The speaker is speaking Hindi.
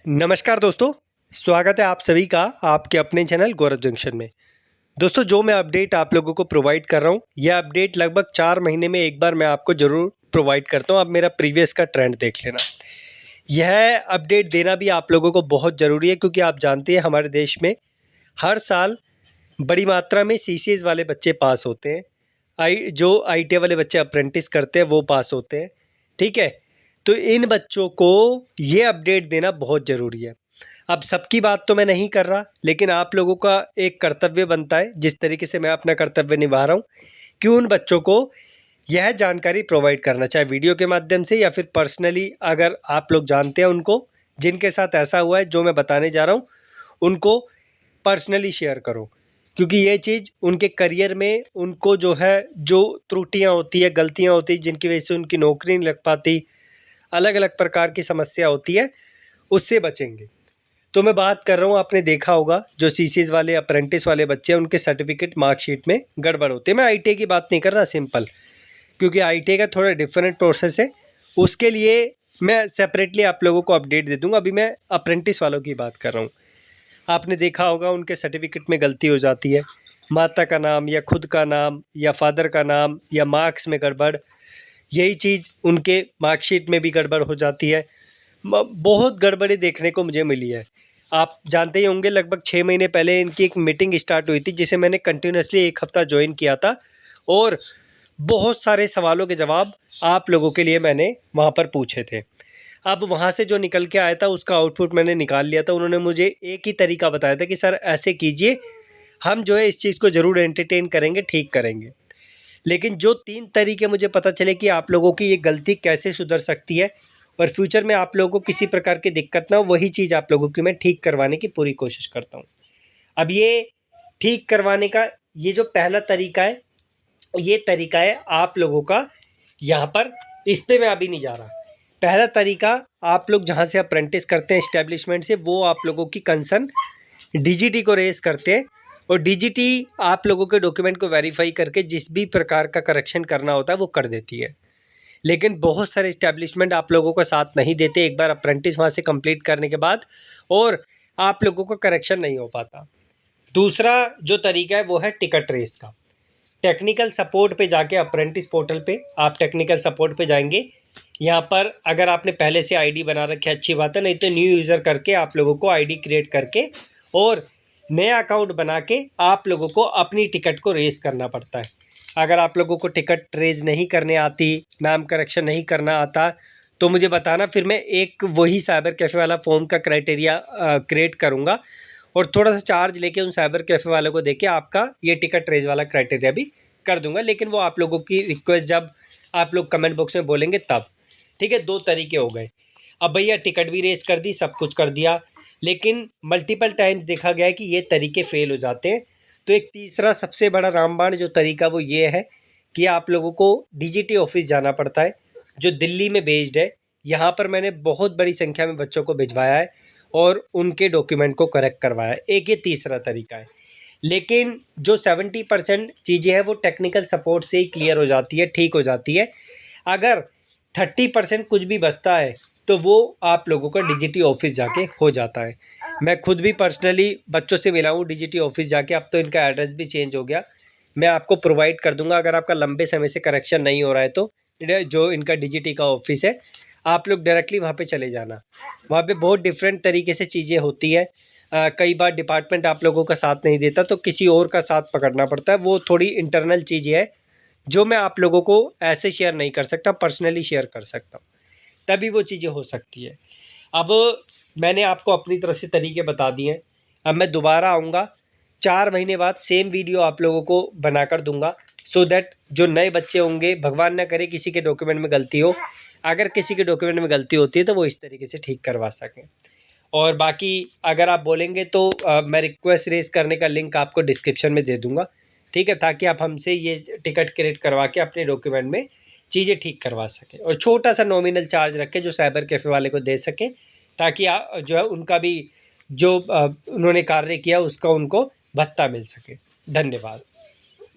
नमस्कार दोस्तों, स्वागत है आप सभी का आपके अपने चैनल गौरव जंक्शन में। दोस्तों, जो मैं अपडेट आप लोगों को प्रोवाइड कर रहा हूँ, यह अपडेट लगभग 4 महीने में एक बार मैं आपको ज़रूर प्रोवाइड करता हूँ। आप मेरा प्रीवियस का ट्रेंड देख लेना। यह अपडेट देना भी आप लोगों को बहुत ज़रूरी है, क्योंकि आप जानते हैं हमारे देश में हर साल बड़ी मात्रा में सीसीएस वाले बच्चे पास होते हैं। जो आईटीआई वाले बच्चे अप्रेंटिस करते हैं वो पास होते हैं, ठीक है। तो इन बच्चों को ये अपडेट देना बहुत ज़रूरी है। अब सबकी बात तो मैं नहीं कर रहा, लेकिन आप लोगों का एक कर्तव्य बनता है, जिस तरीके से मैं अपना कर्तव्य निभा रहा हूँ, कि उन बच्चों को यह जानकारी प्रोवाइड करना, चाहे वीडियो के माध्यम से या फिर पर्सनली। अगर आप लोग जानते हैं उनको, जिनके साथ ऐसा हुआ है जो मैं बताने जा रहा हूँ, उनको पर्सनली शेयर करो, क्योंकि ये चीज़ उनके करियर में उनको जो है, जो त्रुटियाँ होती है, गलतियाँ होती हैं, जिनकी वजह से उनकी नौकरी नहीं लग पाती, अलग अलग प्रकार की समस्या होती है, उससे बचेंगे। तो मैं बात कर रहा हूँ, आपने देखा होगा जो सीसीएस वाले अप्रेंटिस वाले बच्चे हैं, उनके सर्टिफिकेट मार्कशीट में गड़बड़ होती है। मैं आईटीआई की बात नहीं कर रहा, सिंपल, क्योंकि आईटीआई का थोड़ा डिफरेंट प्रोसेस है। उसके लिए मैं सेपरेटली आप लोगों को अपडेट दे दूँगा। अभी मैं अप्रेंटिस वालों की बात कर रहा हूँ। आपने देखा होगा उनके सर्टिफिकेट में गलती हो जाती है, माता का नाम या खुद का नाम या फादर का नाम या मार्क्स में गड़बड़, यही चीज़ उनके मार्कशीट में भी गड़बड़ हो जाती है। बहुत गड़बड़ी देखने को मुझे मिली है। आप जानते ही होंगे, लगभग 6 महीने पहले इनकी एक मीटिंग स्टार्ट हुई थी, जिसे मैंने कंटिन्यूसली 1 हफ़्ता ज्वाइन किया था, और बहुत सारे सवालों के जवाब आप लोगों के लिए मैंने वहाँ पर पूछे थे। अब वहाँ से जो निकल के आया था, उसका आउटपुट मैंने निकाल लिया था। उन्होंने मुझे एक ही तरीका बताया था कि सर ऐसे कीजिए, हम जो है इस चीज़ को ज़रूर एंटरटेन करेंगे, ठीक करेंगे। लेकिन जो 3 तरीके मुझे पता चले कि आप लोगों की ये गलती कैसे सुधर सकती है और फ्यूचर में आप लोगों को किसी प्रकार की दिक्कत ना हो, वही चीज़ आप लोगों की मैं ठीक करवाने की पूरी कोशिश करता हूँ। अब ये ठीक करवाने का ये जो पहला तरीका है, ये तरीका है आप लोगों का, यहाँ पर इस पे मैं अभी नहीं जा रहा। पहला तरीका, आप लोग जहाँ से अप्रेंटिस करते हैं एस्टेब्लिशमेंट से, वो आप लोगों की कंसर्न डीजीटी को रेज़ करते हैं, और डीजीटी आप लोगों के डॉक्यूमेंट को वेरीफाई करके जिस भी प्रकार का करेक्शन करना होता है वो कर देती है। लेकिन बहुत सारे एस्टेब्लिशमेंट आप लोगों का साथ नहीं देते एक बार अप्रेंटिस वहाँ से कंप्लीट करने के बाद, और आप लोगों का करेक्शन नहीं हो पाता। दूसरा जो तरीका है वो है टिकट रेस का। टेक्निकल सपोर्ट पे जाके, अप्रेंटिस पोर्टल पे आप टेक्निकल सपोर्ट पे जाएंगे। यहाँ पर अगर आपने पहले से आईडी बना रखी है, अच्छी बात है, नहीं तो न्यू यूज़र करके आप लोगों को आईडी क्रिएट करके और नया अकाउंट बना के आप लोगों को अपनी टिकट को रेस करना पड़ता है। अगर आप लोगों को टिकट रेज नहीं करने आती, नाम करेक्शन नहीं करना आता, तो मुझे बताना, फिर मैं एक वही साइबर कैफ़े वाला फॉर्म का क्राइटेरिया क्रिएट करूँगा, और थोड़ा सा चार्ज लेके उन साइबर कैफ़े वालों को देके आपका ये टिकट रेज वाला क्राइटेरिया भी कर दूंगा। लेकिन वो आप लोगों की रिक्वेस्ट जब आप लोग कमेंट बॉक्स में बोलेंगे तब, ठीक है। 2 तरीके हो गए। अब भैया टिकट भी रेस कर दी, सब कुछ कर दिया, लेकिन मल्टीपल टाइम्स देखा गया है कि ये तरीके फ़ेल हो जाते हैं। तो एक तीसरा सबसे बड़ा रामबाण जो तरीका वो ये है कि आप लोगों को डीजीटी ऑफिस जाना पड़ता है, जो दिल्ली में बेस्ड है। यहाँ पर मैंने बहुत बड़ी संख्या में बच्चों को भिजवाया है और उनके डॉक्यूमेंट को करेक्ट करवाया है। एक ये तीसरा तरीका है। लेकिन जो 70% चीज़ें हैं वो टेक्निकल सपोर्ट से ही क्लियर हो जाती है, ठीक हो जाती है। अगर 30% कुछ भी बचता है तो वो आप लोगों का डीजीटी ऑफिस जाके हो जाता है। मैं खुद भी पर्सनली बच्चों से मिला हूँ डीजीटी ऑफिस जाके। अब तो इनका एड्रेस भी चेंज हो गया, मैं आपको प्रोवाइड कर दूंगा। अगर आपका लंबे समय से करेक्शन नहीं हो रहा है तो जो इनका डीजीटी का ऑफिस है, आप लोग डायरेक्टली वहाँ पे चले जाना। वहाँ पे बहुत डिफरेंट तरीके से चीज़ें होती है। कई बार डिपार्टमेंट आप लोगों का साथ नहीं देता तो किसी और का साथ पकड़ना पड़ता है। वो थोड़ी इंटरनल चीज़ें है जो मैं आप लोगों को ऐसे शेयर नहीं कर सकता, पर्सनली शेयर कर सकता हूँ, तभी वो चीज़ें हो सकती है। अब मैंने आपको अपनी तरफ से तरीके बता दिए हैं। अब मैं दोबारा आऊँगा 4 महीने बाद, सेम वीडियो आप लोगों को बनाकर दूंगा, सो दैट जो नए बच्चे होंगे, भगवान ना करे किसी के डॉक्यूमेंट में गलती हो, अगर किसी के डॉक्यूमेंट में गलती होती है तो वो इस तरीके से ठीक करवा सकें। और बाकी अगर आप बोलेंगे तो मैं रिक्वेस्ट रेज करने का लिंक आपको डिस्क्रिप्शन में दे दूंगा, ठीक है, ताकि आप हमसे ये टिकट क्रिएट करवा के अपने डॉक्यूमेंट में चीज़ें ठीक करवा सकें, और छोटा सा नॉमिनल चार्ज रख के जो साइबर कैफ़े वाले को दे सकें, ताकि जो है उनका भी जो उन्होंने कार्य किया उसका उनको भत्ता मिल सके। धन्यवाद।